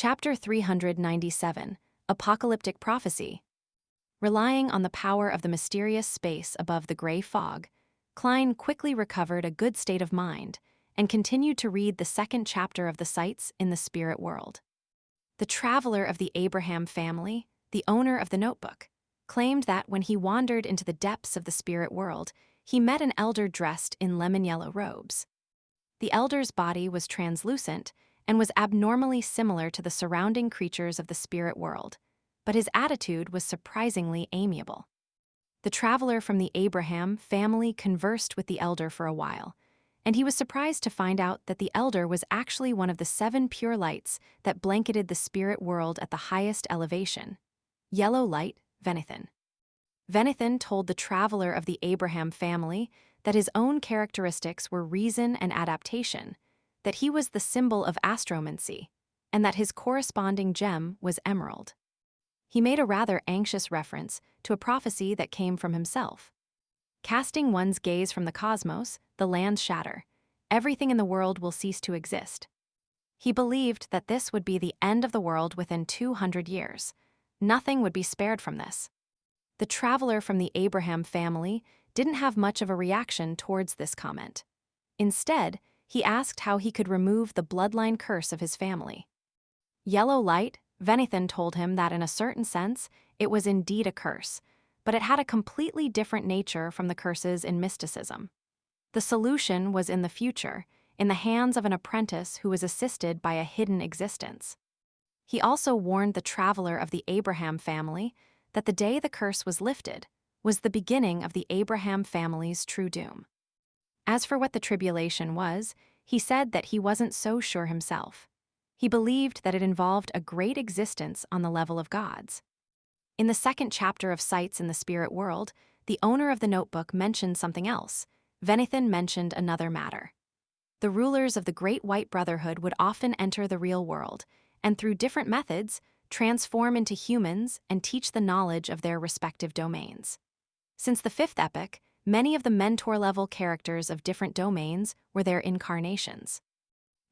Chapter 397, Apocalyptic Prophecy. Relying on the power of the mysterious space above the gray fog, Klein quickly recovered a good state of mind and continued to read the second chapter of the sights in the spirit world. The traveler of the Abraham family, the owner of the notebook, claimed that when he wandered into the depths of the spirit world, he met an elder dressed in lemon-yellow robes. The elder's body was translucent and was abnormally similar to the surrounding creatures of the spirit world, but his attitude was surprisingly amiable. The traveler from the Abraham family conversed with the elder for a while, and he was surprised to find out that the elder was actually one of the 7 pure lights that blanketed the spirit world at the highest elevation. Yellow light, Venethan. Venethan told the traveler of the Abraham family that his own characteristics were reason and adaptation, that he was the symbol of astromancy, and that his corresponding gem was emerald. He made a rather anxious reference to a prophecy that came from himself. Casting one's gaze from the cosmos, the lands shatter. Everything in the world will cease to exist. He believed that this would be the end of the world within 200 years. Nothing would be spared from this. The traveler from the Abraham family didn't have much of a reaction towards this comment. Instead, he asked how he could remove the bloodline curse of his family. Yellow light, Venethan told him that in a certain sense, it was indeed a curse, but it had a completely different nature from the curses in mysticism. The solution was in the future, in the hands of an apprentice who was assisted by a hidden existence. He also warned the traveler of the Abraham family that the day the curse was lifted was the beginning of the Abraham family's true doom. As for what the tribulation was, he said that he wasn't so sure himself. He believed that it involved a great existence on the level of gods. In the second chapter of Sights in the Spirit World, the owner of the notebook mentioned something else. Venethan mentioned another matter. The rulers of the Great White Brotherhood would often enter the real world, and through different methods, transform into humans and teach the knowledge of their respective domains. Since the fifth epoch, many of the mentor-level characters of different domains were their incarnations.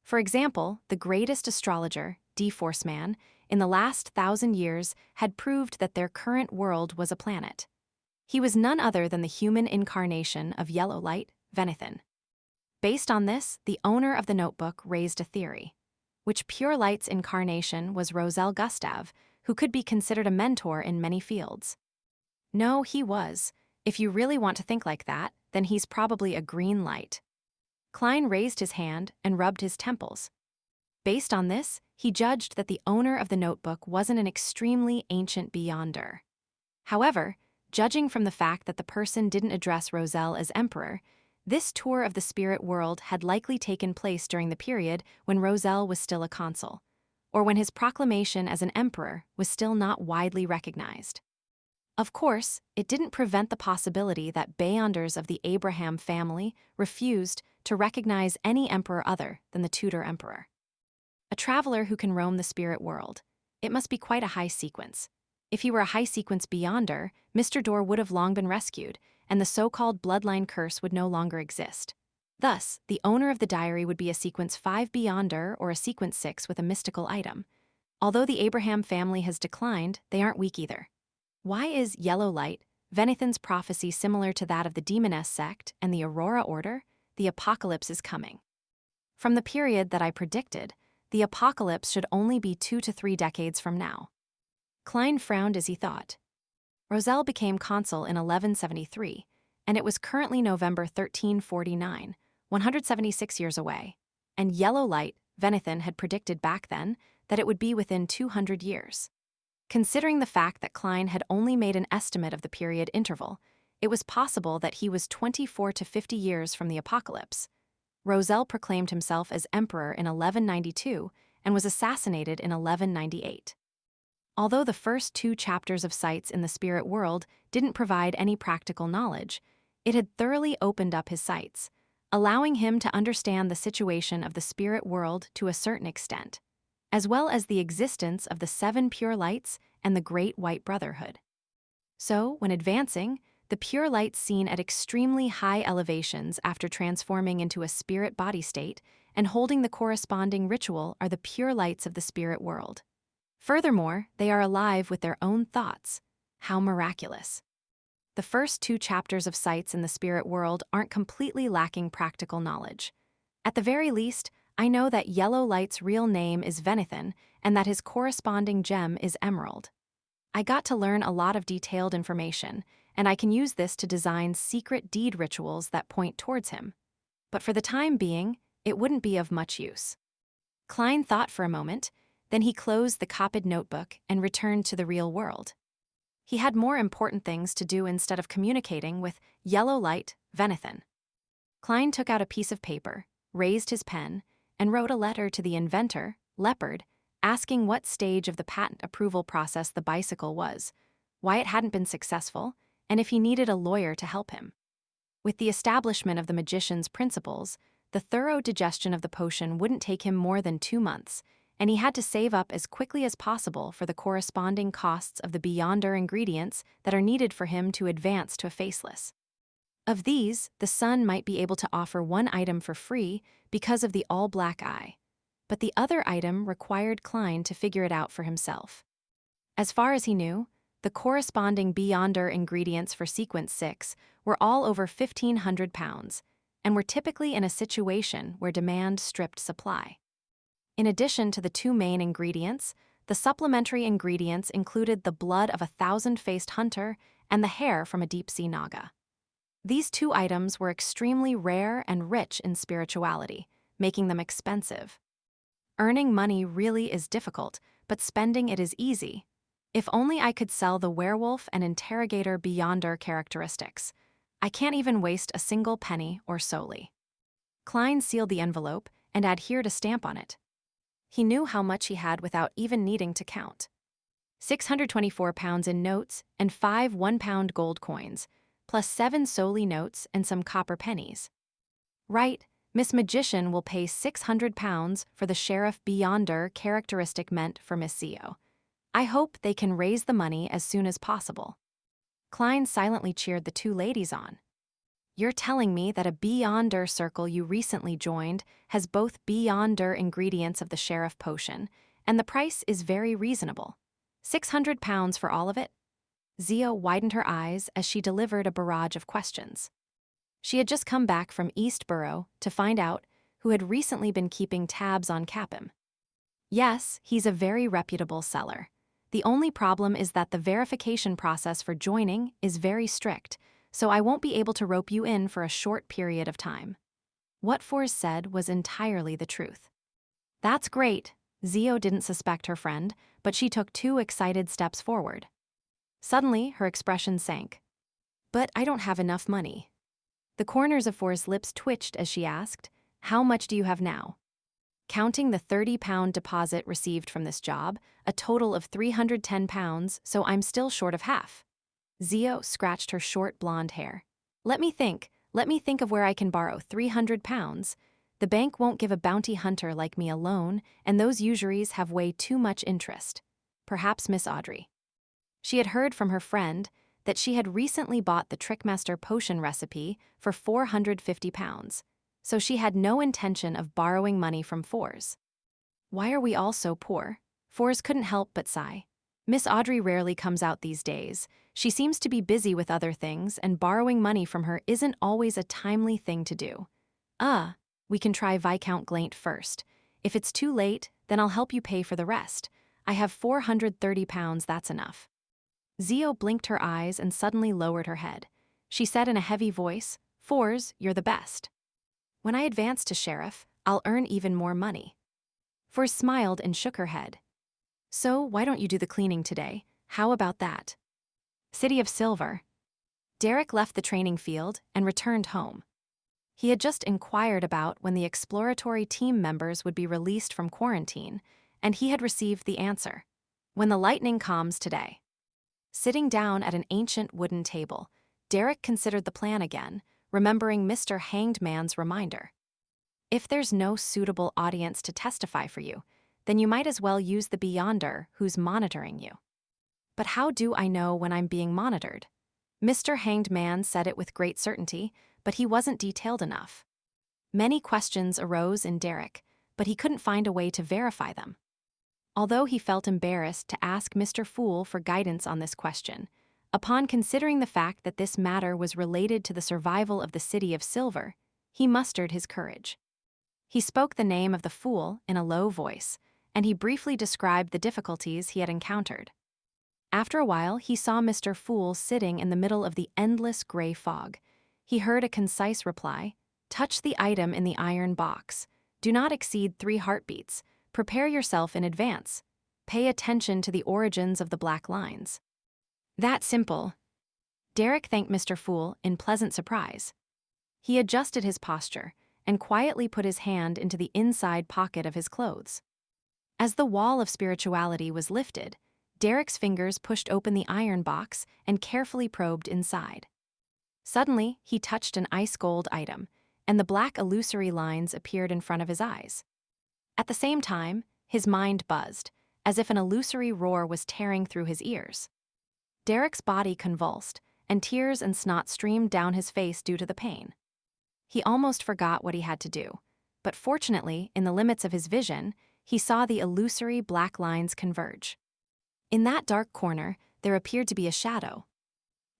For example, the greatest astrologer, D-Force Man, in the last 1,000 years had proved that their current world was a planet. He was none other than the human incarnation of Yellow Light, Venethan. Based on this, the owner of the notebook raised a theory, which Pure Light's incarnation was Roselle Gustav, who could be considered a mentor in many fields. No, he was. If you really want to think like that, then he's probably a green light. Klein raised his hand and rubbed his temples. Based on this, he judged that the owner of the notebook wasn't an extremely ancient beyonder. However, judging from the fact that the person didn't address Roselle as emperor, this tour of the spirit world had likely taken place during the period when Roselle was still a consul, or when his proclamation as an emperor was still not widely recognized. Of course, it didn't prevent the possibility that beyonders of the Abraham family refused to recognize any emperor other than the Tudor emperor. A traveler who can roam the spirit world, it must be quite a high sequence. If he were a high-sequence beyonder, Mr. Dorr would have long been rescued, and the so-called bloodline curse would no longer exist. Thus, the owner of the diary would be a sequence 5 beyonder or a sequence 6 with a mystical item. Although the Abraham family has declined, they aren't weak either. Why is Yellow Light, Venethan's prophecy, similar to that of the Demoness sect and the Aurora Order? The apocalypse is coming. From the period that I predicted, the apocalypse should only be 2 to 3 decades from now. Klein frowned as he thought. Roselle became consul in 1173, and it was currently November 1349, 176 years away. And Yellow Light, Venethan had predicted back then that it would be within 200 years. Considering the fact that Klein had only made an estimate of the period interval, it was possible that he was 24 to 50 years from the apocalypse. Roselle proclaimed himself as emperor in 1192 and was assassinated in 1198. Although the first 2 chapters of Sights in the Spirit World didn't provide any practical knowledge, it had thoroughly opened up his sights, allowing him to understand the situation of the spirit world to a certain extent, as well as the existence of the 7 pure lights and the Great White Brotherhood. So, when advancing, the pure lights seen at extremely high elevations after transforming into a spirit body state and holding the corresponding ritual are the pure lights of the spirit world. Furthermore, they are alive with their own thoughts. How miraculous. The first 2 chapters of sights in the spirit world aren't completely lacking practical knowledge. At the very least, I know that Yellow Light's real name is Venethan and that his corresponding gem is Emerald. I got to learn a lot of detailed information, and I can use this to design secret deed rituals that point towards him. But for the time being, it wouldn't be of much use. Klein thought for a moment, then he closed the copied notebook and returned to the real world. He had more important things to do instead of communicating with Yellow Light, Venethan. Klein took out a piece of paper, raised his pen, and wrote a letter to the inventor, Leopard, asking what stage of the patent approval process the bicycle was, why it hadn't been successful, and if he needed a lawyer to help him. With the establishment of the magician's principles, the thorough digestion of the potion wouldn't take him more than 2 months, and he had to save up as quickly as possible for the corresponding costs of the Beyonder ingredients that are needed for him to advance to a faceless. Of these, the Sun might be able to offer 1 item for free because of the all-black eye, but the other item required Klein to figure it out for himself. As far as he knew, the corresponding Beyonder ingredients for Sequence 6 were all over 1,500 pounds, and were typically in a situation where demand stripped supply. In addition to the 2 main ingredients, the supplementary ingredients included the blood of a 1,000-faced hunter and the hair from a deep-sea naga. These 2 items were extremely rare and rich in spirituality, making them expensive. Earning money really is difficult, but spending it is easy. If only I could sell the werewolf and interrogator Beyonder characteristics. I can't even waste a single penny or solely. Klein sealed the envelope and adhered a stamp on it. He knew how much he had without even needing to count. 624 pounds in notes and 5 1-pound gold coins, plus 7 solely notes and some copper pennies. Right, Miss Magician will pay 600 pounds for the Sheriff Beyonder characteristic meant for Miss Zio. I hope they can raise the money as soon as possible. Klein silently cheered the 2 ladies on. You're telling me that a Beyonder circle you recently joined has both Beyonder ingredients of the Sheriff potion, and the price is very reasonable. 600 pounds for all of it? Zio widened her eyes as she delivered a barrage of questions. She had just come back from Eastborough to find out who had recently been keeping tabs on Capim. Yes, he's a very reputable seller. The only problem is that the verification process for joining is very strict, so I won't be able to rope you in for a short period of time. What Forrest said was entirely the truth. That's great. Zio didn't suspect her friend, but she took 2 excited steps forward. Suddenly, her expression sank. But I don't have enough money. The corners of Forrest's lips twitched as she asked, how much do you have now? Counting the 30-pound deposit received from this job, a total of 310 pounds, so I'm still short of half. Zio scratched her short blonde hair. Let me think of where I can borrow 300 pounds. The bank won't give a bounty hunter like me a loan, and those usuries have way too much interest. Perhaps Miss Audrey. She had heard from her friend that she had recently bought the Trickmaster potion recipe for 450 pounds, so she had no intention of borrowing money from Fours. Why are we all so poor? Fours couldn't help but sigh. Miss Audrey rarely comes out these days. She seems to be busy with other things, and borrowing money from her isn't always a timely thing to do. We can try Viscount Glaint first. If it's too late, then I'll help you pay for the rest. I have 430 pounds, that's enough. Zio blinked her eyes and suddenly lowered her head. She said in a heavy voice, Fours, you're the best. When I advance to Sheriff, I'll earn even more money. Fours smiled and shook her head. So why don't you do the cleaning today? How about that? City of Silver. Derek left the training field and returned home. He had just inquired about when the exploratory team members would be released from quarantine, and he had received the answer. When the lightning comes today. Sitting down at an ancient wooden table, Derek considered the plan again, remembering Mr. Hanged Man's reminder. If there's no suitable audience to testify for you, then you might as well use the Beyonder who's monitoring you. But how do I know when I'm being monitored? Mr. Hanged Man said it with great certainty, but he wasn't detailed enough. Many questions arose in Derek, but he couldn't find a way to verify them. Although he felt embarrassed to ask Mr. Fool for guidance on this question, upon considering the fact that this matter was related to the survival of the City of Silver, he mustered his courage. He spoke the name of the fool in a low voice, and he briefly described the difficulties he had encountered. After a while, he saw Mr. Fool sitting in the middle of the endless gray fog. He heard a concise reply: "Touch the item in the iron box. Do not exceed 3 heartbeats. Prepare yourself in advance. Pay attention to the origins of the black lines." That simple. Derek thanked Mr. Fool in pleasant surprise. He adjusted his posture and quietly put his hand into the inside pocket of his clothes. As the wall of spirituality was lifted, Derek's fingers pushed open the iron box and carefully probed inside. Suddenly, he touched an ice-gold item, and the black illusory lines appeared in front of his eyes. At the same time, his mind buzzed, as if an illusory roar was tearing through his ears. Derek's body convulsed, and tears and snot streamed down his face due to the pain. He almost forgot what he had to do, but fortunately, in the limits of his vision, he saw the illusory black lines converge. In that dark corner, there appeared to be a shadow.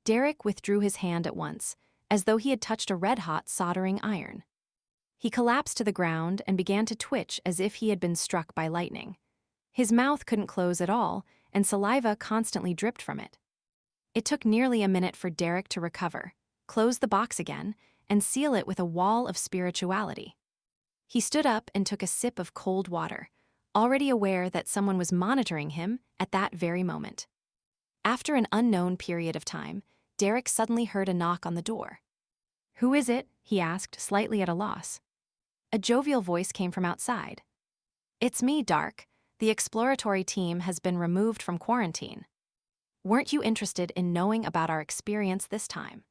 Derek withdrew his hand at once, as though he had touched a red-hot soldering iron. He collapsed to the ground and began to twitch as if he had been struck by lightning. His mouth couldn't close at all, and saliva constantly dripped from it. It took nearly a minute for Derek to recover, close the box again, and seal it with a wall of spirituality. He stood up and took a sip of cold water, already aware that someone was monitoring him at that very moment. After an unknown period of time, Derek suddenly heard a knock on the door. "Who is it?" he asked, slightly at a loss. A jovial voice came from outside. "It's me, Dark. The exploratory team has been removed from quarantine. Weren't you interested in knowing about our experience this time?"